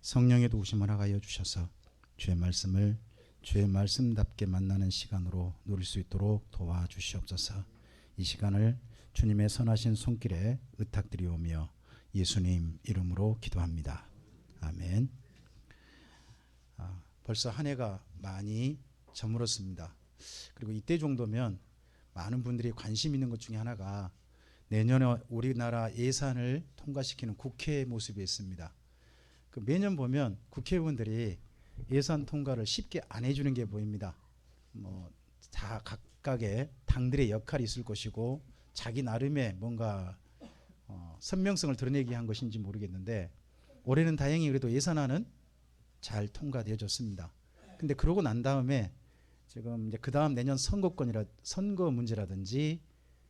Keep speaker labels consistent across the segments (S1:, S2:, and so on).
S1: 성령의 도우심을 허락하여 주셔서 주의 말씀을 주의 말씀답게 만나는 시간으로 누릴 수 있도록 도와주시옵소서. 이 시간을 주님의 선하신 손길에 의탁드리오며 예수님 이름으로 기도합니다. 아멘. 벌써 한 해가 많이 저물었습니다. 그리고 이때 정도면 많은 분들이 관심 있는 것 중에 하나가 내년에 우리나라 예산을 통과시키는 국회의 모습이 있습니다. 매년 보면 국회의원들이 예산 통과를 쉽게 안 해주는 게 보입니다. 다 각각의 당들의 역할이 있을 것이고 자기 나름의 뭔가 선명성을 드러내기 위한 것인지 모르겠는데 올해는 다행히 그래도 예산안은 잘 통과되어졌습니다. 근데 그러고 난 다음에 지금 이제 그 다음 내년 선거 문제라든지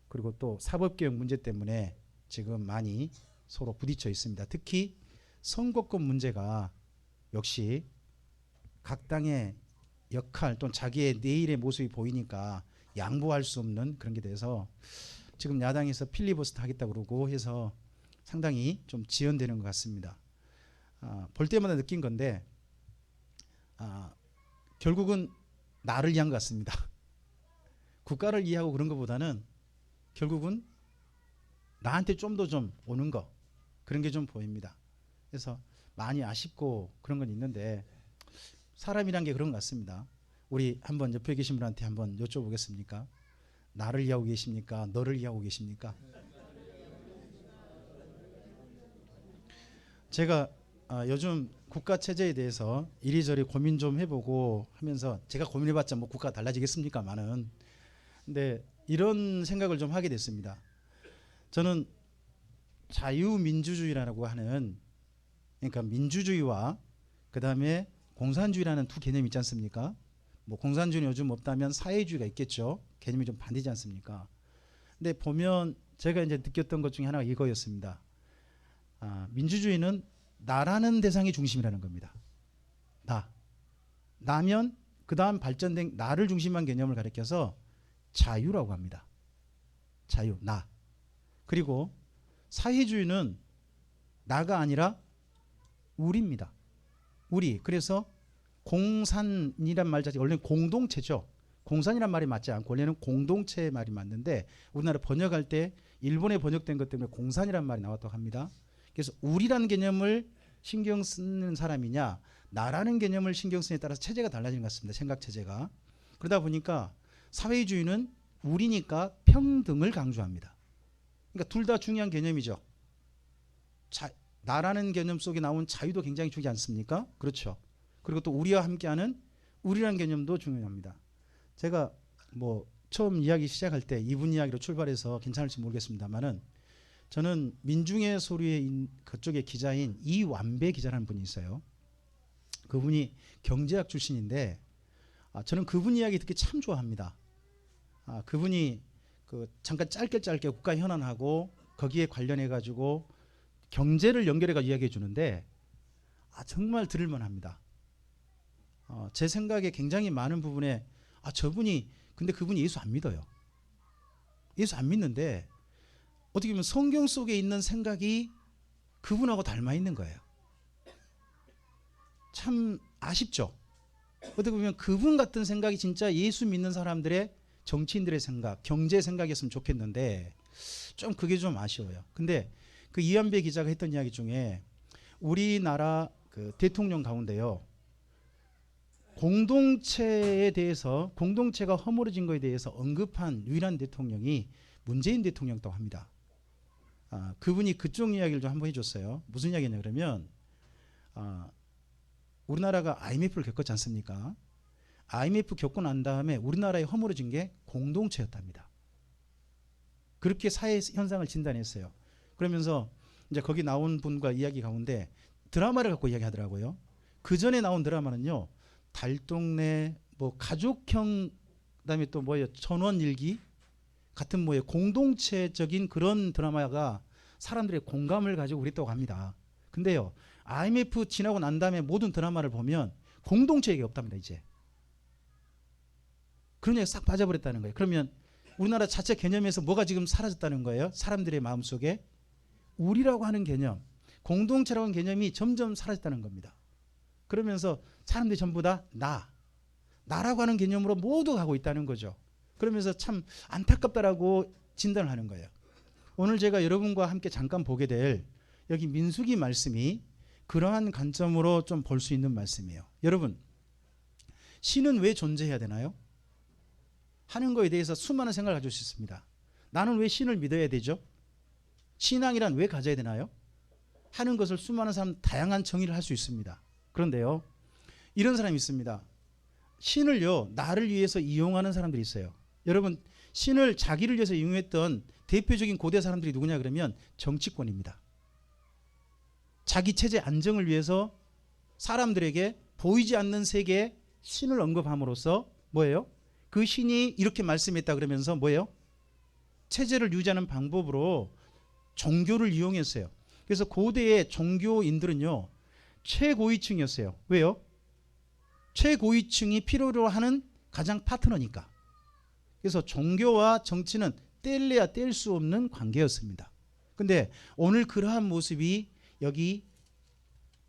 S1: 그리고 또 사법개혁 문제 때문에 지금 많이 서로 부딪혀 있습니다. 특히 선거권 문제가 역시 각 당의 역할 또는 자기의 내일의 모습이 보이니까 양보할 수 없는 그런 게 돼서 지금 야당에서 필리버스터 하겠다고 그러고 해서 상당히 좀 지연되는 것 같습니다. 볼 때마다 느낀 건데 결국은 나를 위한 것 같습니다. 국가를 이해하고 그런 것보다는 결국은 나한테 좀 더 좀 오는 거 그런 게 좀 보입니다. 그래서 많이 아쉽고 그런 건 있는데 사람이란 게 그런 것 같습니다. 우리 한번 옆에 계신 분한테 한번 여쭤보겠습니까? 나를 이해하고 계십니까? 너를 이해하고 계십니까? 제가 요즘 국가 체제에 대해서 이리저리 고민 좀 해보고 하면서 제가 고민해봤자 뭐 국가가 달라지겠습니까만은 근데 이런 생각을 좀 하게 됐습니다. 저는 자유민주주의라고 하는 그러니까 민주주의와 그 다음에 공산주의라는 두 개념이 있지 않습니까? 뭐 공산주의는 요즘 없다면 사회주의가 있겠죠. 개념이 좀 반대지 않습니까? 근데 보면 제가 이제 느꼈던 것 중에 하나가 이거였습니다. 민주주의는 나라는 대상이 중심이라는 겁니다. 나면 그 다음 발전된 나를 중심한 개념을 가리켜서 자유라고 합니다. 자유, 나. 그리고 사회주의는 나가 아니라 우리입니다. 우리. 그래서 공산이란 말 자체가 원래는 공동체죠. 공산이란 말이 맞지 않고 원래는 공동체의 말이 맞는데 우리나라 번역할 때 일본에 번역된 것 때문에 공산이란 말이 나왔다고 합니다. 그래서 우리라는 개념을 신경 쓰는 사람이냐 나라는 개념을 신경 쓰느냐에 따라서 체제가 달라지는 것 같습니다. 생각 체제가. 그러다 보니까 사회주의는 우리니까 평등을 강조합니다. 그러니까 둘 다 중요한 개념이죠. 나라는 개념 속에 나온 자유도 굉장히 중요하지 않습니까? 그렇죠. 그리고 또 우리와 함께하는 우리라는 개념도 중요합니다. 제가 뭐 처음 이야기 시작할 때 이분 이야기로 출발해서 괜찮을지 모르겠습니다만은 저는 민중의 소리의 그쪽의 기자인 이완배 기자라는 분이 있어요. 그분이 경제학 출신인데 저는 그분 이야기 듣기 참 좋아합니다. 그분이 잠깐 짧게 국가 현안하고 거기에 관련해 가지고 경제를 연결해 가지고 이야기해 주는데 정말 들을만합니다. 제 생각에 굉장히 많은 부분에 저분이 근데 그분이 예수 안 믿어요. 예수 안 믿는데 어떻게 보면 성경 속에 있는 생각이 그분하고 닮아 있는 거예요. 참 아쉽죠. 어떻게 보면 그분 같은 생각이 진짜 예수 믿는 사람들의 정치인들의 생각, 경제 생각이었으면 좋겠는데 좀 그게 좀 아쉬워요. 근데 그 이완배 기자가 했던 이야기 중에 우리나라 그 대통령 가운데요. 공동체에 대해서 공동체가 허물어진 것에 대해서 언급한 유일한 대통령이 문재인 대통령이라고 합니다. 그분이 그쪽 이야기를 좀 한번 해줬어요. 무슨 이야기냐 그러면 우리나라가 IMF를 겪었지 않습니까? IMF 겪고 난 다음에 우리나라에 허물어진 게 공동체였답니다. 그렇게 사회 현상을 진단했어요. 그러면서 이제 거기 나온 분과 이야기 가운데 드라마를 갖고 이야기하더라고요. 그 전에 나온 드라마는요. 달동네 뭐 가족형 그다음에 또 뭐예요 천원일기 같은 뭐예요 공동체적인 그런 드라마가 사람들의 공감을 가지고 그랬다고 합니다. 근데요 IMF 지나고 난 다음에 모든 드라마를 보면 공동체 얘기 없답니다. 이제 그런 얘기 싹 빠져버렸다는 거예요. 그러면 우리나라 자체 개념에서 뭐가 지금 사라졌다는 거예요? 사람들의 마음속에 우리라고 하는 개념 공동체라고 하는 개념이 점점 사라졌다는 겁니다. 그러면서 사람들이 전부 다 나라고 하는 개념으로 모두 가고 있다는 거죠. 그러면서 참 안타깝다라고 진단을 하는 거예요. 오늘 제가 여러분과 함께 잠깐 보게 될 여기 민수기 말씀이 그러한 관점으로 좀 볼 수 있는 말씀이에요. 여러분, 신은 왜 존재해야 되나요? 하는 거에 대해서 수많은 생각을 가질 수 있습니다. 나는 왜 신을 믿어야 되죠? 신앙이란 왜 가져야 되나요? 하는 것을 수많은 사람 다양한 정의를 할 수 있습니다. 그런데요, 이런 사람이 있습니다. 신을요, 나를 위해서 이용하는 사람들이 있어요. 여러분, 신을 자기를 위해서 이용했던 대표적인 고대 사람들이 누구냐 그러면 정치권입니다. 자기 체제 안정을 위해서 사람들에게 보이지 않는 세계에 신을 언급함으로써 뭐예요? 그 신이 이렇게 말씀했다 그러면서 뭐예요? 체제를 유지하는 방법으로 종교를 이용했어요. 그래서 고대의 종교인들은요, 최고위층이었어요. 왜요? 최고위층이 필요로 하는 가장 파트너니까. 그래서 종교와 정치는 뗄래야 뗄 수 없는 관계였습니다. 근데 오늘 그러한 모습이 여기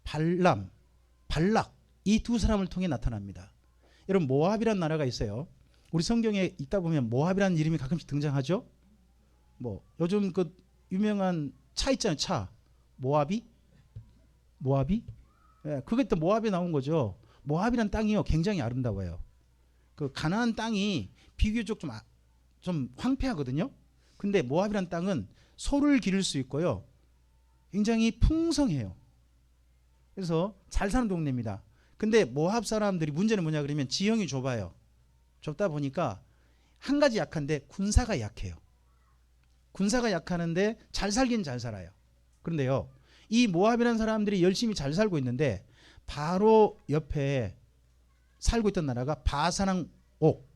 S1: 발락 이 두 사람을 통해 나타납니다. 여러분, 모압이라는 나라가 있어요. 우리 성경에 있다 보면 모압이라는 이름이 가끔씩 등장하죠. 뭐 요즘 그 유명한 차 있잖아요. 차 모압이 예, 그게 또 모압에 나온 거죠. 모압이란 땅이요 굉장히 아름다워요. 그 가나안 땅이 비교적 좀 황폐하거든요. 근데 모압이란 땅은 소를 기를 수 있고요, 굉장히 풍성해요. 그래서 잘 사는 동네입니다. 근데 모압 사람들이 문제는 뭐냐 그러면 지형이 좁아요. 좁다 보니까 한 가지 약한데 군사가 약해요. 군사가 약하는데 잘 살긴 잘 살아요. 그런데요, 이 모압이라는 사람들이 열심히 잘 살고 있는데 바로 옆에 살고 있던 나라가 바사랑 옥,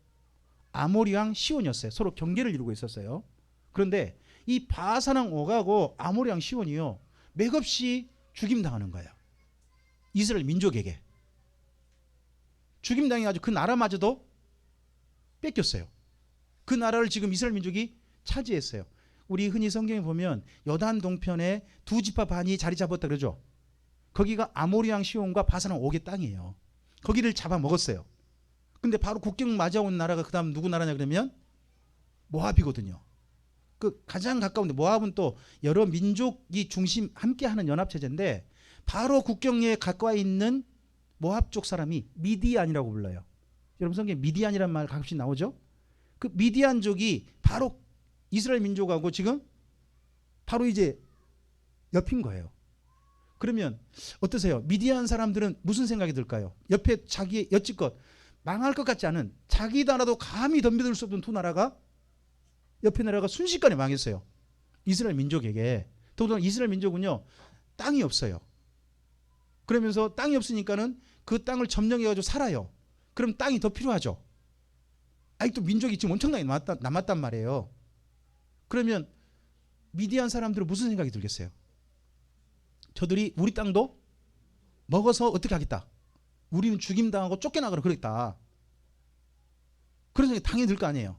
S1: 아모리 왕 시온이었어요. 서로 경계를 이루고 있었어요. 그런데 이 바사랑 옥하고 아모리 왕 시온이요, 맥없이 죽임당하는 거예요. 이스라엘 민족에게 죽임당해가지고 그 나라마저도 뺏겼어요. 그 나라를 지금 이스라엘 민족이 차지했어요. 우리 흔히 성경에 보면 요단 동편에 두 지파 반이 자리 잡았다 그러죠. 거기가 아모리 왕 시온과 바사랑 옥의 땅이에요. 거기를 잡아먹었어요. 근데 바로 국경 맞아온 나라가 그 다음 누구 나라냐 그러면 모압이거든요. 그 가장 가까운데, 모압은 또 여러 민족이 중심 함께하는 연합체제인데 바로 국경에 가까이 있는 모압 쪽 사람이 미디안이라고 불러요. 여러분 성경에 미디안이라는 말 가끔씩 나오죠. 그 미디안족이 바로 이스라엘 민족하고 지금 바로 이제 옆인 거예요. 그러면 어떠세요? 미디안 사람들은 무슨 생각이 들까요? 옆에 자기의 여지껏 망할 것 같지 않은, 자기 나라도 감히 덤벼들 수 없는 두 나라가, 옆에 나라가 순식간에 망했어요. 이스라엘 민족에게. 더군다나 이스라엘 민족은요, 땅이 없어요. 그러면서 땅이 없으니까는 그 땅을 점령해가지고 살아요. 그럼 땅이 더 필요하죠. 아직도 민족이 지금 엄청나게 남았단 말이에요. 그러면 미디안 사람들은 무슨 생각이 들겠어요? 저들이 우리 땅도 먹어서 어떻게 하겠다, 우리는 죽임당하고 쫓겨나거나 그러겠다, 그런 생각이 당연히 들 거 아니에요.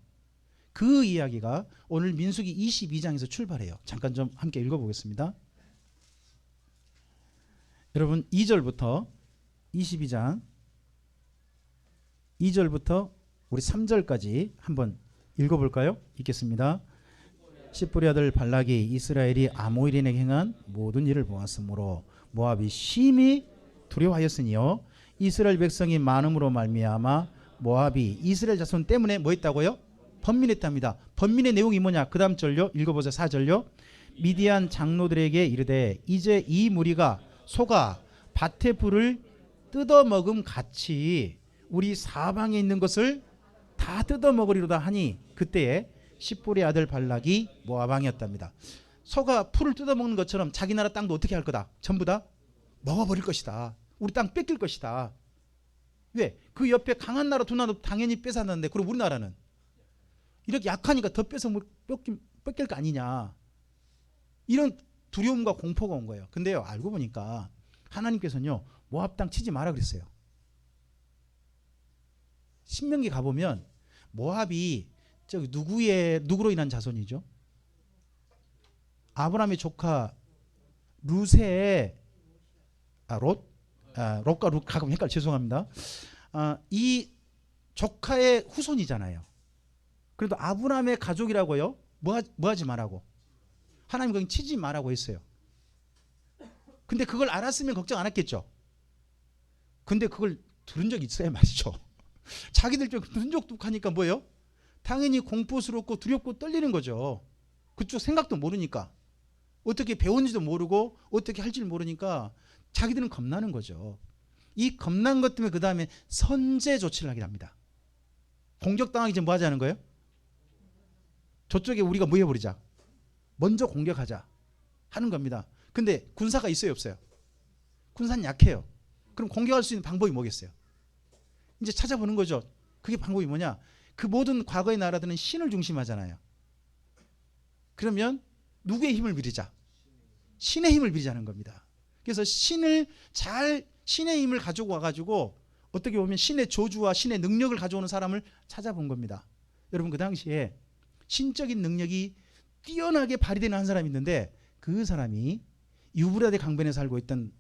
S1: 그 이야기가 오늘 민수기 22장에서 출발해요. 잠깐 좀 함께 읽어보겠습니다. 여러분 2절부터 22장 2절부터 우리 3절까지 한번 읽어볼까요? 읽겠습니다. 십볼의 아들 발락이 이스라엘이 아모리인에게 행한 모든 일을 보았으므로 모압이 심히 두려워하였으니요, 이스라엘 백성이 많음으로 말미암아 모압이 이스라엘 자손 때문에 뭐 했다고요? 번민했답니다. 번민의 내용이 뭐냐? 그 다음 절요 읽어보세요. 4절요. 미디안 장로들에게 이르되 이제 이 무리가 소가 밭의 풀을 뜯어먹음 같이 우리 사방에 있는 것을 다 뜯어먹으리로다 하니 그때에 십볼의 아들 발락이 모압 왕이었답니다. 소가 풀을 뜯어먹는 것처럼 자기 나라 땅도 어떻게 할 거다? 전부 다 먹어버릴 것이다. 우리 땅 뺏길 것이다. 왜? 그 옆에 강한 나라 두 나라도 당연히 뺏었는데, 그리고 우리나라는 이렇게 약하니까 더 뺏어 뺏길 거 아니냐, 이런 두려움과 공포가 온 거예요. 근데요, 알고 보니까 하나님께서는요, 모압 땅 치지 마라 그랬어요. 신명기 가보면 모압이 저기 누구로 인한 자손이죠? 아브라함의 조카 룻의 롯? 롯과 룻 가끔 헷갈려 죄송합니다. 이 조카의 후손이잖아요. 그래도 아브라함의 가족이라고요. 뭐 하지 말라고. 하나님 거기 치지 말라고 했어요. 근데 그걸 알았으면 걱정 안 했겠죠. 근데 그걸 들은 적이 있어야 말이죠. 자기들 좀 들은 적도 하니까 뭐예요? 당연히 공포스럽고 두렵고 떨리는 거죠. 그쪽 생각도 모르니까. 어떻게 배웠는지도 모르고 어떻게 할지 모르니까 자기들은 겁나는 거죠. 이 겁난 것 때문에 그 다음에 선제 조치를 하게 합니다. 공격당하기 전에 뭐 하자는 거예요? 저쪽에 우리가 뭐 해버리자. 먼저 공격하자 하는 겁니다. 근데 군사가 있어요 없어요? 군사는 약해요. 그럼 공격할 수 있는 방법이 뭐겠어요? 이제 찾아보는 거죠. 그게 방법이 뭐냐? 그 모든 과거의 나라들은 신을 중심하잖아요. 그러면 누구의 힘을 빌리자? 신의 힘을 빌리자는 겁니다. 그래서 신의 힘을 가지고 와가지고 어떻게 보면 신의 저주와 신의 능력을 가져오는 사람을 찾아본 겁니다. 여러분 그 당시에 신적인 능력이 뛰어나게 발휘되는 한 사람이 있는데 그 사람이 유브라데 강변에 살고 있던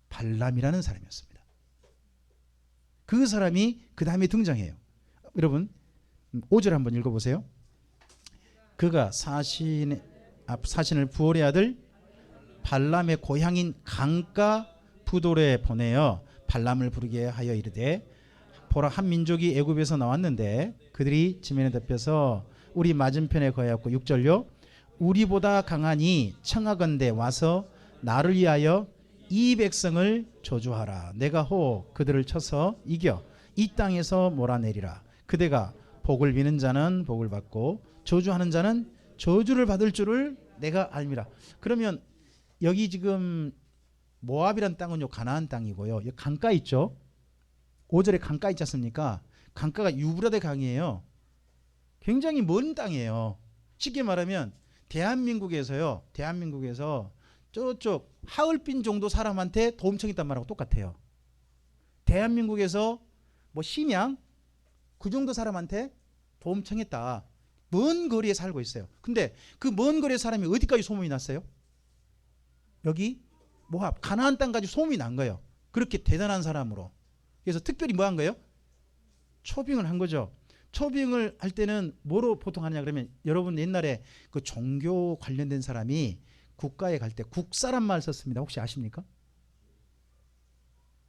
S1: 발람이라는 사람이었습니다. 그 사람이 그 다음에 등장해요. 여러분 5절 한번 읽어보세요. 그가 사신을 부올의 아들 발람의 고향인 강가 부돌에 보내어 발람을 부르게 하여 이르되 보라 한 민족이 애굽에서 나왔는데 그들이 지면에 덮여서 우리 맞은편에 거하였고 6절요 우리보다 강하니 청하건대 와서 나를 위하여 이 백성을 저주하라. 내가 혹 그들을 쳐서 이겨 이 땅에서 몰아내리라. 그대가 복을 비는 자는 복을 받고 저주하는 자는 저주를 받을 줄을 내가 알미라. 그러면 여기 지금 모압이란 땅은요 가나안 땅이고요. 여기 강가 있죠. 5절에 강가 있지 않습니까? 강가가 유브라데 강이에요. 굉장히 먼 땅이에요. 쉽게 말하면 대한민국에서 저쪽 하얼빈 정도 사람한테 도움 청했단 말하고 똑같아요. 대한민국에서 뭐 심양 그 정도 사람한테 도움 청했다. 먼 거리에 살고 있어요. 근데 그 먼 거리에 사람이 어디까지 소문이 났어요? 여기 모압 가나안 땅까지 소문이 난 거예요. 그렇게 대단한 사람으로. 그래서 특별히 뭐 한 거예요? 초빙을 한 거죠. 초빙을 할 때는 뭐로 보통 하느냐 그러면 여러분 옛날에 그 종교 관련된 사람이 국가에 갈 때 국사란 말 썼습니다. 혹시 아십니까?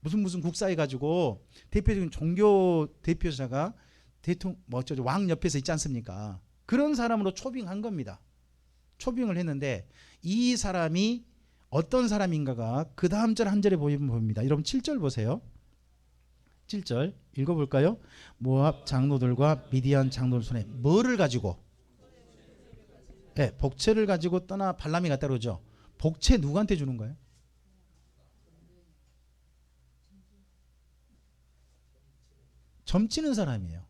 S1: 무슨 국사 해가지고 대표적인 종교 대표자가 대통령 왕 옆에서 있지 않습니까? 그런 사람으로 초빙한 겁니다. 초빙을 했는데 이 사람이 어떤 사람인가가 그 다음 절 한 절에 보입니다. 여러분 7절 보세요. 7절 읽어볼까요? 모압 장로들과 미디안 장로들 손에 뭐를 가지고? 네, 복채를 가지고 떠나 발람이 갔다 그러죠. 복채 누구한테 주는 거예요? 점치는 사람이에요.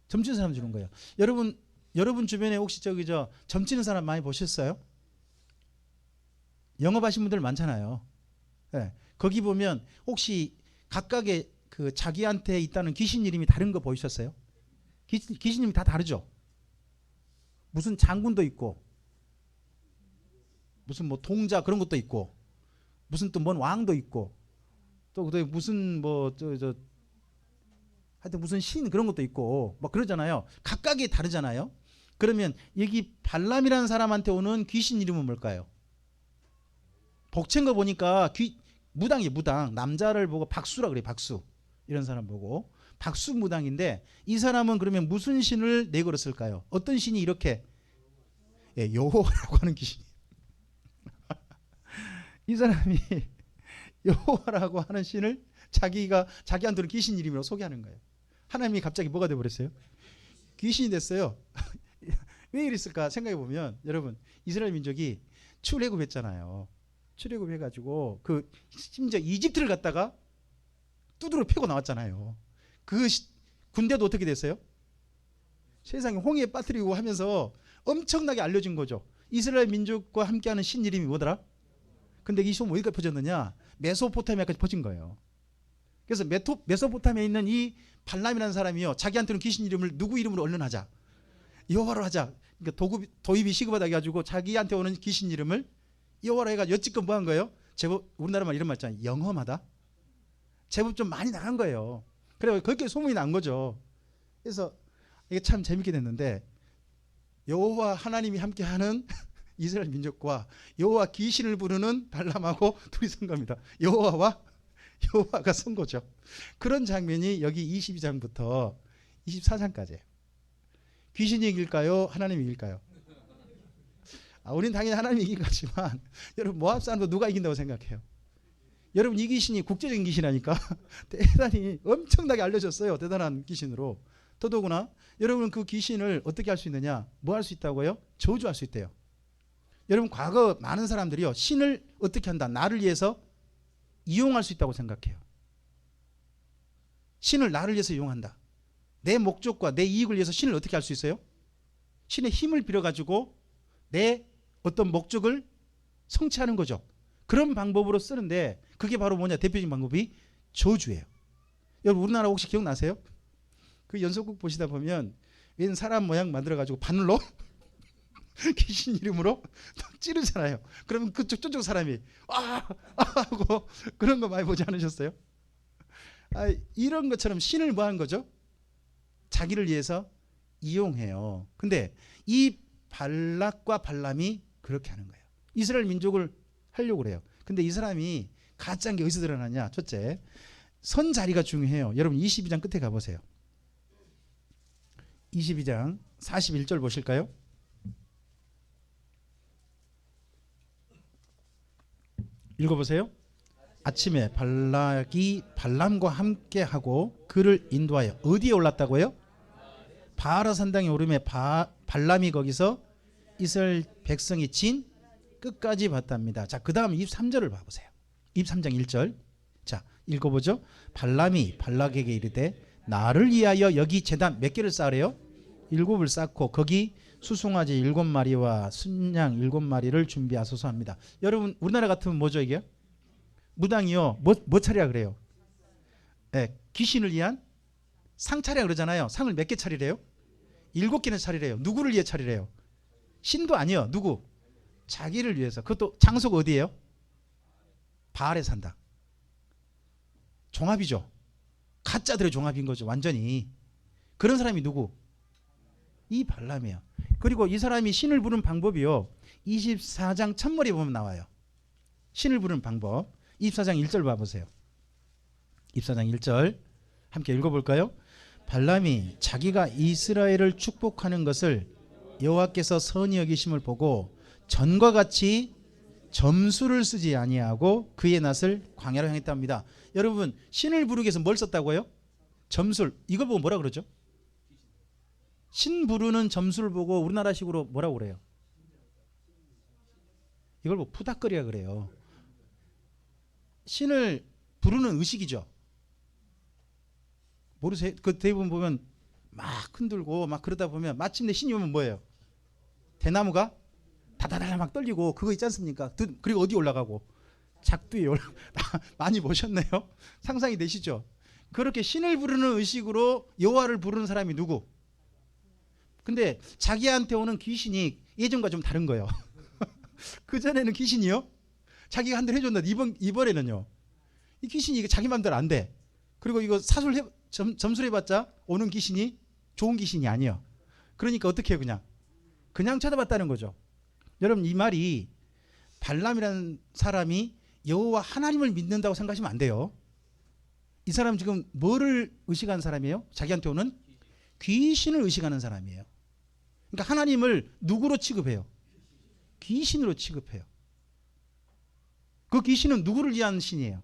S1: 점치는 사람 주는 거예요. 여러분 주변에 혹시 점치는 사람 많이 보셨어요? 영업하신 분들 많잖아요. 네, 거기 보면 혹시 각각의 그 자기한테 있다는 귀신 이름이 다른 거 보이셨어요? 귀신 이름이 다 다르죠. 무슨 장군도 있고, 무슨 뭐 동자 그런 것도 있고, 무슨 또 뭔 왕도 있고, 또 그다음에 무슨 하여튼 무슨 신 그런 것도 있고, 막 그러잖아요. 각각이 다르잖아요. 그러면 여기 발람이라는 사람한테 오는 귀신 이름은 뭘까요? 복채인 거 보니까 무당이에요. 무당. 남자를 보고 박수라 그래요. 박수. 이런 사람 보고 박수 무당인데 이 사람은 그러면 무슨 신을 내걸었을까요? 어떤 신이 이렇게 여호와라고 하는 귀신. 이 사람이 여호와라고 하는 신을 자기한테는 귀신 이름으로 소개하는 거예요. 하나님이 갑자기 뭐가 돼버렸어요? 귀신이 됐어요. 왜 이랬을까 생각해 보면 여러분 이스라엘 민족이 출애굽했잖아요. 출애굽해가지고 그 심지어 이집트를 갔다가 두드러 패고 나왔잖아요. 그 군대도 어떻게 됐어요? 세상에 홍해에 빠뜨리고 하면서 엄청나게 알려진 거죠. 이스라엘 민족과 함께하는 신 이름이 뭐더라? 근데 이 소문 어디까지 퍼졌느냐? 메소포타미아까지 퍼진 거예요. 그래서 메소포타미아에 있는 이 발람이라는 사람이요, 자기한테는 귀신 이름을 누구 이름으로 얼른 하자, 여호와로 하자. 그러니까 도입이 시급하다 해가지고 자기한테 오는 귀신 이름을 여호와로 해가지고 여지껏 뭐 한 거예요? 제가 우리나라 말 이런 말 있잖아요. 영험하다. 제법 좀 많이 나간 거예요. 그래 그렇게 소문이 난 거죠. 그래서 이게 참 재밌게 됐는데 여호와 하나님이 함께하는 이스라엘 민족과 여호와 귀신을 부르는 발람하고 둘이 선 겁니다. 여호와가 선 거죠. 그런 장면이 여기 22장부터 24장까지예요. 귀신이 이길까요? 하나님이 이길까요? 우리는 당연히 하나님이 이길 거지만 여러분 모압 사람도 누가 이긴다고 생각해요? 여러분 이 귀신이 국제적인 귀신이니까 대단히 엄청나게 알려졌어요. 대단한 귀신으로. 더더구나 여러분 그 귀신을 어떻게 할 수 있느냐? 뭐 할 수 있다고요? 저주할 수 있대요. 여러분 과거 많은 사람들이요 신을 어떻게 한다? 나를 위해서 이용할 수 있다고 생각해요. 신을 나를 위해서 이용한다. 내 목적과 내 이익을 위해서 신을 어떻게 할 수 있어요? 신의 힘을 빌어가지고 내 어떤 목적을 성취하는 거죠. 그런 방법으로 쓰는데 그게 바로 뭐냐? 대표적인 방법이 저주예요. 여러분 우리나라 혹시 기억나세요? 그 연속극 보시다 보면 웬 사람 모양 만들어가지고 바늘로 귀신 이름으로 찌르잖아요. 그러면 저쪽 사람이 하고 그런 거 많이 보지 않으셨어요? 이런 것처럼 신을 뭐 하는 거죠? 자기를 위해서 이용해요. 근데 이 발락과 발람이 그렇게 하는 거예요. 이스라엘 민족을 하려고 그래요. 근데 이 사람이 가짜인 게 어디서 드러나냐? 첫째, 선 자리가 중요해요. 여러분 22장 끝에 가보세요. 22장 41절 보실까요? 읽어보세요. 아침에 발락이 발람과 함께하고 그를 인도하여 어디에 올랐다고요? 바알라 산당에 오르매 발람이 거기서 이스라엘 백성이 진 끝까지 봤답니다. 자, 그 다음 23절을 봐보세요. 23장 1절. 자, 읽어보죠. 발람이 발락에게 이르되 나를 위하여 여기 제단 몇 개를 쌓으래요? 7을 쌓고 거기 수송아지 7마리와 순양 7마리를 준비하소서 합니다. 여러분 우리나라 같으면 뭐죠 이게? 무당이요. 뭐 차리라 그래요? 네, 귀신을 위한 상 차리라 그러잖아요. 상을 몇 개 차리래요? 7개는 차리래요. 누구를 위해 차리래요? 신도 아니요. 누구? 자기를 위해서. 그것도 장소가 어디예요? 바알에 산다. 종합이죠. 가짜들의 종합인 거죠. 완전히. 그런 사람이 누구? 이 발람이에요. 그리고 이 사람이 신을 부르는 방법이요. 24장 첫머리 보면 나와요. 신을 부르는 방법. 24장 1절 봐보세요. 24장 1절 함께 읽어볼까요? 발람이 자기가 이스라엘을 축복하는 것을 여호와께서 선히 여기심을 보고 전과 같이 점수를 쓰지 아니하고 그의 낯을 광야로 향했답니다. 여러분 신을 부르기 위해서 뭘 썼다고요? 점술. 이걸 보고 뭐라 그러죠? 신 부르는 점수를 보고 우리나라식으로 뭐라고 그래요? 이걸 보고 푸닥거리라 그래요. 신을 부르는 의식이죠. 모르세요? 그 대부분 보면 막 흔들고 막 그러다 보면 마침내 신이 오면 뭐예요? 대나무가 다다다 막 떨리고 그거 있지 않습니까? 그리고 어디 올라가고 작두에 많이 보셨네요. 상상이 되시죠? 그렇게 신을 부르는 의식으로 여호와를 부르는 사람이 누구? 근데 자기한테 오는 귀신이 예전과 좀 다른 거예요. 그전에는 귀신이요 자기가 한 대로 해줬는데 이번에는요 이 귀신이 자기 맘대로 안 돼. 그리고 이거 점수를 해봤자 오는 귀신이 좋은 귀신이 아니에요. 그러니까 어떻게 해요? 그냥 쳐다봤다는 거죠. 여러분 이 말이 발람이라는 사람이 여호와 하나님을 믿는다고 생각하시면 안 돼요. 이 사람 지금 뭐를 의식하는 사람이에요? 자기한테 오는 귀신을 의식하는 사람이에요. 그러니까 하나님을 누구로 취급해요? 귀신으로 취급해요. 그 귀신은 누구를 위한 신이에요?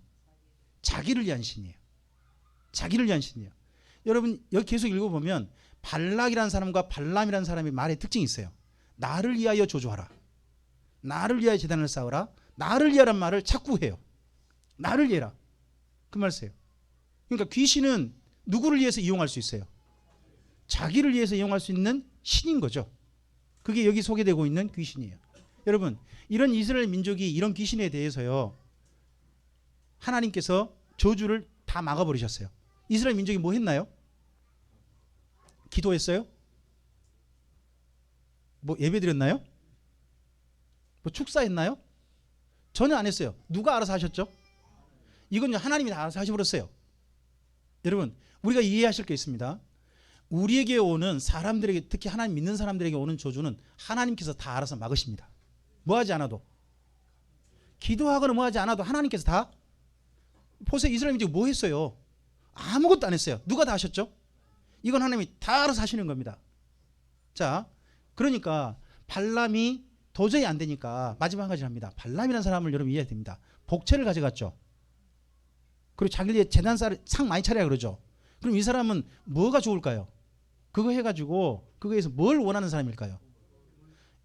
S1: 자기를 위한 신이에요. 자기를 위한 신이에요. 여러분 여기 계속 읽어보면 발락이라는 사람과 발람이라는 사람의 말의 특징이 있어요. 나를 위하여 조조하라. 나를 위하여 제단을 쌓으라. 나를 위하란 말을 자꾸 해요. 나를 위해라. 그 말 써요. 그러니까 귀신은 누구를 위해서 이용할 수 있어요? 자기를 위해서 이용할 수 있는 신인 거죠. 그게 여기 소개되고 있는 귀신이에요. 여러분 이런 이스라엘 민족이 이런 귀신에 대해서요 하나님께서 저주를 다 막아버리셨어요. 이스라엘 민족이 뭐 했나요? 기도했어요? 뭐 예배 드렸나요? 뭐 축사했나요? 전혀 안 했어요. 누가 알아서 하셨죠? 이건 하나님이 다 알아서 하셔버렸어요. 여러분 우리가 이해하실 게 있습니다. 우리에게 오는 사람들에게, 특히 하나님 믿는 사람들에게 오는 저주는 하나님께서 다 알아서 막으십니다. 뭐 하지 않아도, 기도하거나 뭐 하지 않아도 하나님께서 다. 보세요, 이스라엘이 지금 뭐 했어요? 아무것도 안 했어요. 누가 다 하셨죠? 이건 하나님이 다 알아서 하시는 겁니다. 자, 그러니까 발람이 도저히 안 되니까 마지막 한 가지를 합니다. 발람이라는 사람을 여러분 이해해야 됩니다. 복채를 가져갔죠. 그리고 자기들 제단살을 상 많이 차려야 그러죠. 그럼 이 사람은 뭐가 좋을까요? 그거 해가지고 그거에서 뭘 원하는 사람일까요?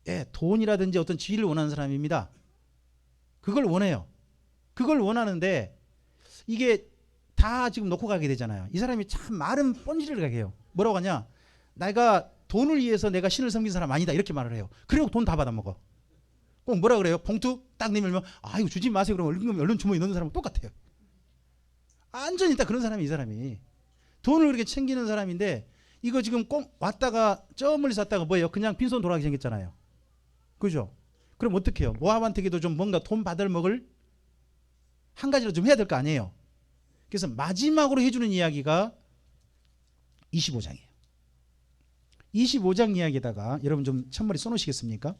S1: 예, 돈이라든지 어떤 지위를 원하는 사람입니다. 그걸 원해요. 그걸 원하는데 이게 다 지금 놓고 가게 되잖아요. 이 사람이 참 말은 뻔질을 가게 해요. 뭐라고 하냐? 내가 돈을 위해서 내가 신을 섬긴 사람 아니다 이렇게 말을 해요. 그리고 돈 다 받아먹어. 꼭 뭐라 그래요? 봉투 딱 내밀면 아 이거 주지 마세요. 그러면 얼른 주머니 넣는 사람은 똑같아요. 완전히 있다 그런 사람이 이 사람이. 돈을 그렇게 챙기는 사람인데 이거 지금 꼭 왔다가 저 멀리서 왔다가 뭐예요? 그냥 빈손 돌아가게 생겼잖아요. 그죠? 그럼 어떻게 해요? 모압한테도 좀 뭔가 돈 받을 먹을 한 가지로 좀 해야 될 거 아니에요. 그래서 마지막으로 해주는 이야기가 25장이에요. 25장 이야기에다가 여러분 좀 첫머리 써놓으시겠습니까?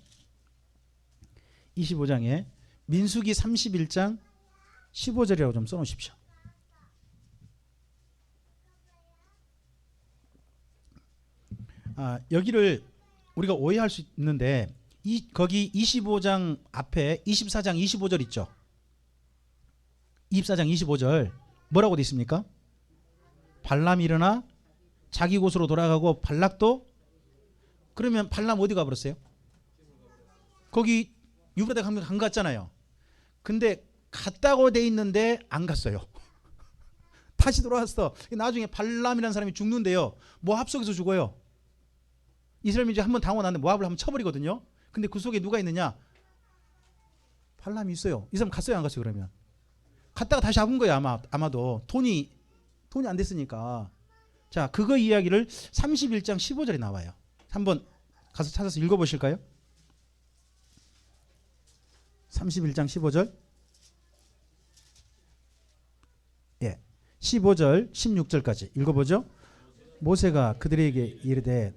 S1: 25장에 민수기 31장 15절이라고 좀 써놓으십시오. 여기를 우리가 오해할 수 있는데 거기 25장 앞에 24장 25절 있죠. 24장 25절 뭐라고 돼 있습니까? 발람이 일어나 자기 곳으로 돌아가고 발락도. 그러면 발람 어디 가버렸어요? 거기 유브라데 간 것 같잖아요. 근데 갔다고 돼 있는데 안 갔어요. 다시 돌아왔어. 나중에 발람이라는 사람이 죽는데요. 모압 속에서 죽어요. 이스라엘 민족이 한번 당하고 나는데 모압을 한번 쳐버리거든요. 근데 그 속에 누가 있느냐? 발람이 있어요. 이 사람 갔어요 안 갔어요? 그러면 갔다가 다시 잡은 거예요. 아마도 돈이 안 됐으니까. 자, 그거 이야기를 31장 15절에 나와요. 한번 가서 찾아서 읽어보실까요? 31장 15절. 예, 15절 16절까지 읽어보죠. 모세가 그들에게 이르되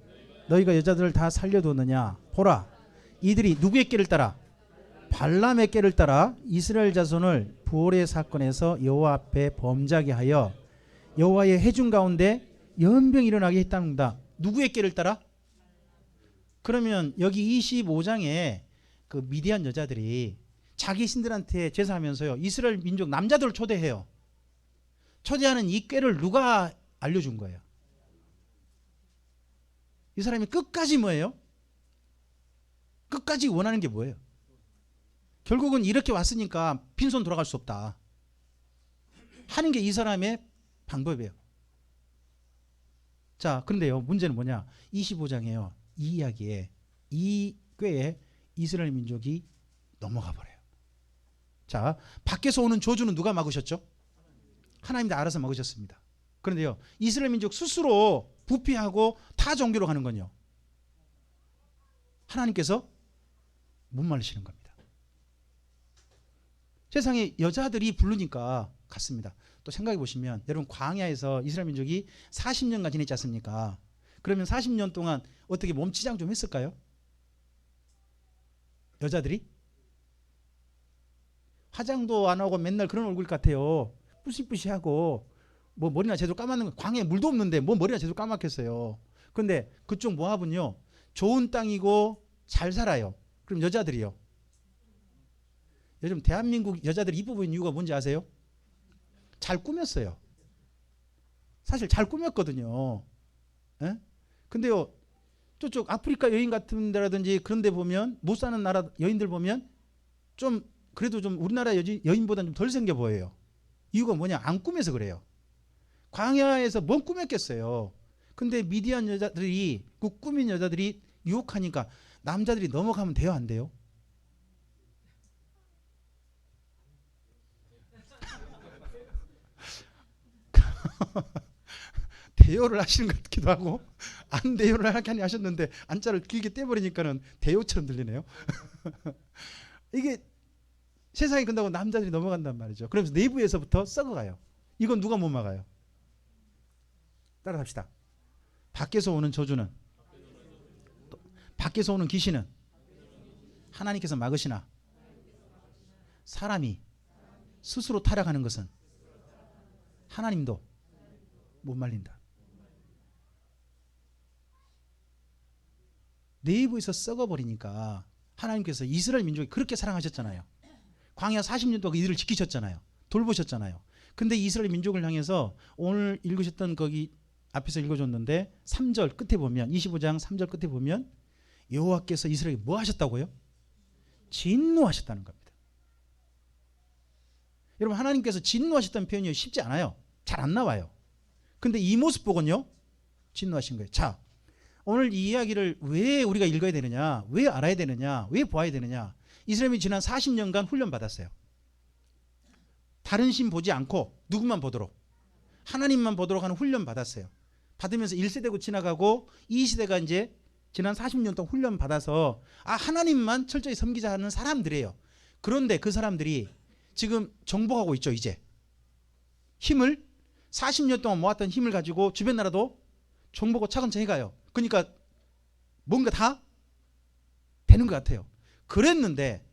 S1: 너희가 여자들을 다 살려두었느냐? 보라, 이들이 누구의 꾀를 따라? 발람의 꾀를 따라 이스라엘 자손을 부올의 사건에서 여호와 앞에 범죄하게 하여 여호와의 회중 가운데 연병이 일어나게 했답니다. 누구의 꾀를 따라? 그러면 여기 25장에 그 미디안 여자들이 자기 신들한테 제사하면서요 이스라엘 민족 남자들을 초대해요. 초대하는 이 꾀를 누가 알려준 거예요? 이 사람이 끝까지 뭐예요? 끝까지 원하는 게 뭐예요? 결국은 이렇게 왔으니까 빈손 돌아갈 수 없다 하는 게 이 사람의 방법이에요. 자, 그런데요 문제는 뭐냐? 25장에요 이 이야기에 이 꾀에 이스라엘 민족이 넘어가 버려요. 자, 밖에서 오는 저주는 누가 막으셨죠? 하나님이 다 알아서 막으셨습니다. 그런데요 이스라엘 민족 스스로 부패하고 타 종교로 가는 건요 하나님께서 못 말리시는 겁니다. 세상에 여자들이 부르니까 갔습니다. 또 생각해 보시면 여러분 광야에서 이스라엘 민족이 40년간 지냈지 않습니까? 그러면 40년 동안 어떻게 몸치장 좀 했을까요? 여자들이? 화장도 안 하고 맨날 그런 얼굴 같아요. 뿌시뿌시하고 뭐 머리나 제대로 감았는 거. 광야에 물도 없는데 뭐 머리나 제대로 감았겠어요. 그런데 그쪽 모압은요 좋은 땅이고 잘 살아요. 그럼 여자들이요. 요즘 대한민국 여자들이 이뻐 보이는 이유가 뭔지 아세요? 잘 꾸몄어요. 사실 잘 꾸몄거든요. 예? 근데요 저쪽 아프리카 여인 같은 데라든지 그런 데 보면 못 사는 나라 여인들 보면 좀 그래도 좀 우리나라 여인보다는 좀 덜 생겨 보여요. 이유가 뭐냐? 안 꾸며서 그래요. 광야에서 뭔 꾸몄겠어요. 근데 미디안 여자들이 그 꾸민 여자들이 유혹하니까 남자들이 넘어가면 돼요 안 돼요? 대요를 하시는 것 같기도 하고 안 대요를 하게 하셨는데 안자를 길게 떼버리니까는 대요처럼 들리네요. 이게 세상이 끝나고 남자들이 넘어간단 말이죠. 그러면서 내부에서부터 썩어가요. 이건 누가 못 막아요? 따라합시다. 밖에서 오는 저주는, 밖에서 오는 귀신은 하나님께서 막으시나 사람이 스스로 타락하는 것은 하나님도 못 말린다. 내부에서 썩어버리니까 하나님께서 이스라엘 민족이 그렇게 사랑하셨잖아요. 광야 40년 동안 이들을 지키셨잖아요. 돌보셨잖아요. 근데 이스라엘 민족을 향해서 오늘 읽으셨던 거기 앞에서 읽어줬는데 3절 끝에 보면 25장 3절 끝에 보면 여호와께서 이스라엘에게 뭐 하셨다고요? 진노하셨다는 겁니다. 여러분 하나님께서 진노하셨다는 표현이 쉽지 않아요. 잘 안 나와요. 근데 이 모습 보고는요 진노하신 거예요. 자, 오늘 이 이야기를 왜 우리가 읽어야 되느냐, 왜 알아야 되느냐, 왜 보아야 되느냐. 이스라엘이 지난 40년간 훈련 받았어요. 다른 신 보지 않고 누구만 보도록, 하나님만 보도록 하는 훈련 받았어요. 받으면서 1세대고 지나가고 이 시대가 이제 지난 40년 동안 훈련 받아서 하나님만 철저히 섬기자 하는 사람들이에요. 그런데 그 사람들이 지금 정복하고 있죠. 이제 힘을 40년 동안 모았던 힘을 가지고 주변 나라도 정복하고 차근차근 가요. 그러니까 뭔가 다 되는 것 같아요. 그랬는데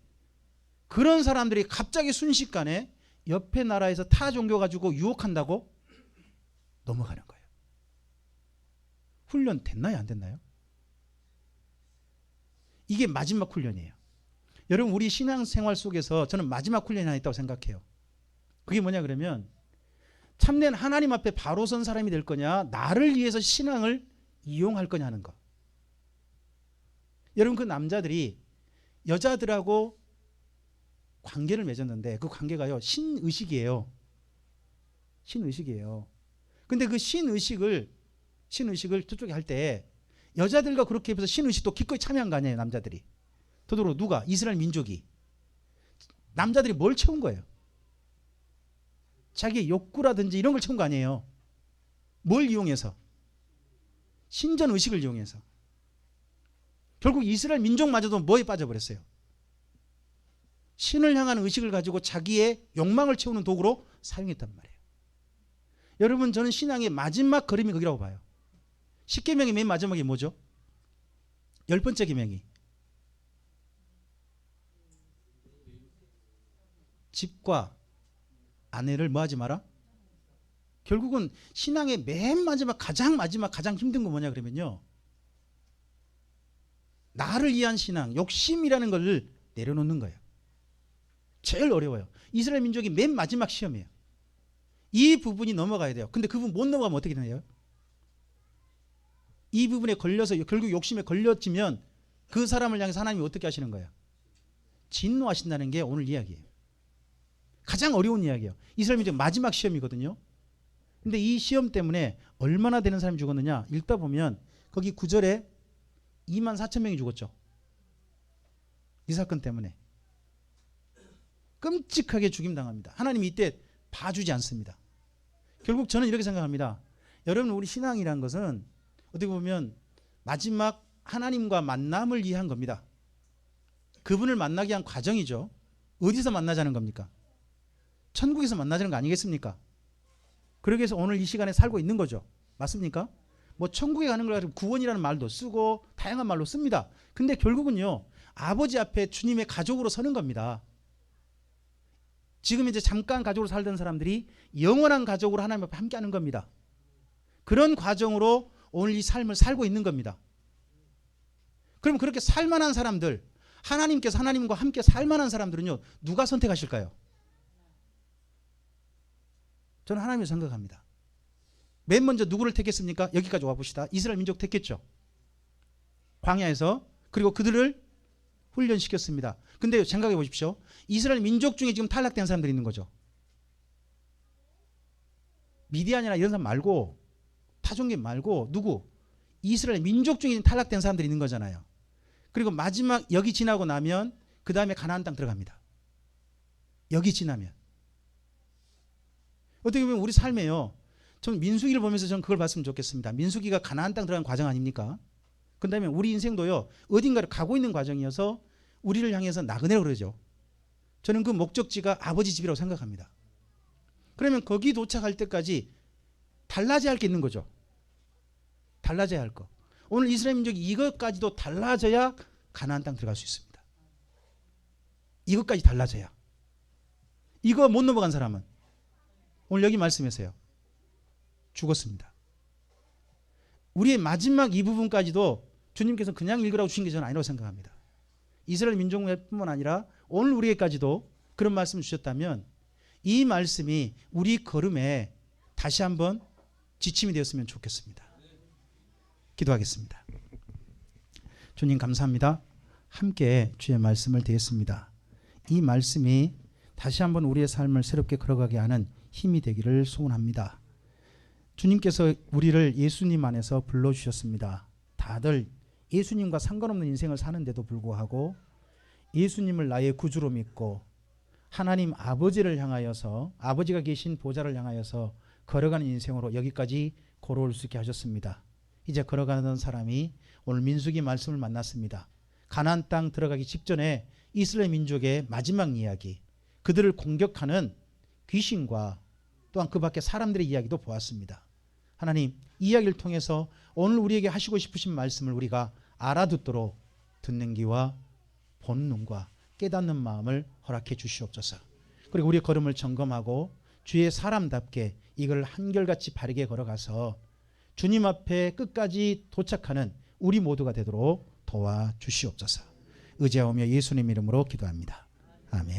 S1: 그런 사람들이 갑자기 순식간에 옆에 나라에서 타 종교 가지고 유혹한다고 넘어가는 거예요. 훈련 됐나요? 안 됐나요? 이게 마지막 훈련이에요. 여러분 우리 신앙생활 속에서 저는 마지막 훈련이 하나 있다고 생각해요. 그게 뭐냐 그러면 참된 하나님 앞에 바로 선 사람이 될 거냐, 나를 위해서 신앙을 이용할 거냐 하는 거. 여러분 그 남자들이 여자들하고 관계를 맺었는데 그 관계가요 신의식이에요. 신의식이에요. 근데 그 신의식을 저쪽에 할 때 여자들과 그렇게 해서 신의식도 기꺼이 참여한 거 아니에요. 남자들이. 더더러 누가? 이스라엘 민족이. 남자들이 뭘 채운 거예요? 자기의 욕구라든지 이런 걸 채운 거 아니에요. 뭘 이용해서? 신전의식을 이용해서. 결국 이스라엘 민족마저도 뭐에 빠져버렸어요? 신을 향한 의식을 가지고 자기의 욕망을 채우는 도구로 사용했단 말이에요. 여러분 저는 신앙의 마지막 걸음이 거기라고 봐요. 10계명의 맨 마지막이 뭐죠? 10번째 계명이 집과 아내를 뭐 하지 마라? 결국은 신앙의 맨 마지막 가장 힘든 건 뭐냐 그러면요, 나를 위한 신앙, 욕심이라는 걸 내려놓는 거예요. 제일 어려워요. 이스라엘 민족이 맨 마지막 시험이에요. 이 부분이 넘어가야 돼요. 근데 그 부분 못 넘어가면 어떻게 되나요? 이 부분에 걸려서 결국 욕심에 걸려지면 그 사람을 향해서 하나님이 어떻게 하시는 거예요? 진노하신다는 게 오늘 이야기예요. 가장 어려운 이야기예요. 이스라엘 민족 마지막 시험이거든요. 근데 이 시험 때문에 얼마나 되는 사람이 죽었느냐, 읽다 보면 거기 9절에 24,000명이 죽었죠. 이 사건 때문에 끔찍하게 죽임당합니다. 하나님이 이때 봐주지 않습니다. 결국 저는 이렇게 생각합니다. 여러분 우리 신앙이란 것은 어떻게 보면 마지막 하나님과 만남을 위한 겁니다. 그분을 만나기 위한 과정이죠. 어디서 만나자는 겁니까? 천국에서 만나자는 거 아니겠습니까? 그러기 위해서 오늘 이 시간에 살고 있는 거죠. 맞습니까? 뭐 천국에 가는 걸 가지고 구원이라는 말도 쓰고 다양한 말로 씁니다. 근데 결국은요 아버지 앞에 주님의 가족으로 서는 겁니다. 지금 이제 잠깐 가족으로 살던 사람들이 영원한 가족으로 하나님 앞에 함께 하는 겁니다. 그런 과정으로 오늘 이 삶을 살고 있는 겁니다. 그럼 그렇게 살만한 사람들, 하나님께서 하나님과 함께 살만한 사람들은요 누가 선택하실까요? 저는 하나님을 생각합니다. 맨 먼저 누구를 택했습니까? 여기까지 와봅시다. 이스라엘 민족 택했죠. 광야에서. 그리고 그들을 훈련시켰습니다. 근데 생각해 보십시오. 이스라엘 민족 중에 지금 탈락된 사람들이 있는 거죠. 미디안이나 이런 사람 말고, 타종교 말고 누구? 이스라엘 민족 중에 탈락된 사람들이 있는 거잖아요. 그리고 마지막 여기 지나고 나면 그 다음에 가나안 땅 들어갑니다. 여기 지나면. 어떻게 보면 우리 삶에요. 전 민수기를 보면서 저는 그걸 봤으면 좋겠습니다. 민수기가 가나안 땅 들어간 과정 아닙니까? 그 다음에 우리 인생도요. 어딘가를 가고 있는 과정이어서 우리를 향해서 나그네라고 그러죠. 저는 그 목적지가 아버지 집이라고 생각합니다. 그러면 거기 도착할 때까지 달라져야 할 게 있는 거죠. 달라져야 할 거. 오늘 이스라엘 민족이 이것까지도 달라져야 가나안 땅 들어갈 수 있습니다. 이것까지 달라져야. 이거 못 넘어간 사람은 오늘 여기 말씀에서요 죽었습니다. 우리의 마지막 이 부분까지도 주님께서 그냥 읽으라고 주신 게 저는 아니라고 생각합니다. 이스라엘 민족뿐만 아니라 오늘 우리에게까지도 그런 말씀을 주셨다면 이 말씀이 우리 걸음에 다시 한번 지침이 되었으면 좋겠습니다. 기도하겠습니다. 주님 감사합니다. 함께 주의 말씀을 드렸습니다. 이 말씀이 다시 한번 우리의 삶을 새롭게 걸어가게 하는 힘이 되기를 소원합니다. 주님께서 우리를 예수님 안에서 불러주셨습니다. 다들 예수님과 상관없는 인생을 사는데도 불구하고 예수님을 나의 구주로 믿고 하나님 아버지를 향하여서 아버지가 계신 보좌를 향하여서 걸어가는 인생으로 여기까지 걸어올 수 있게 하셨습니다. 이제 걸어가는 사람이 오늘 민수기 말씀을 만났습니다. 가나안 땅 들어가기 직전에 이스라엘 민족의 마지막 이야기, 그들을 공격하는 귀신과 또한 그 밖에 사람들의 이야기도 보았습니다. 하나님, 이 이야기를 통해서 오늘 우리에게 하시고 싶으신 말씀을 우리가 알아듣도록 듣는 귀와 보는 눈과 깨닫는 마음을 허락해 주시옵소서. 그리고 우리의 걸음을 점검하고 주의 사람답게 이걸 한결같이 바르게 걸어가서 주님 앞에 끝까지 도착하는 우리 모두가 되도록 도와주시옵소서. 의지하오며 예수님 이름으로 기도합니다. 아멘.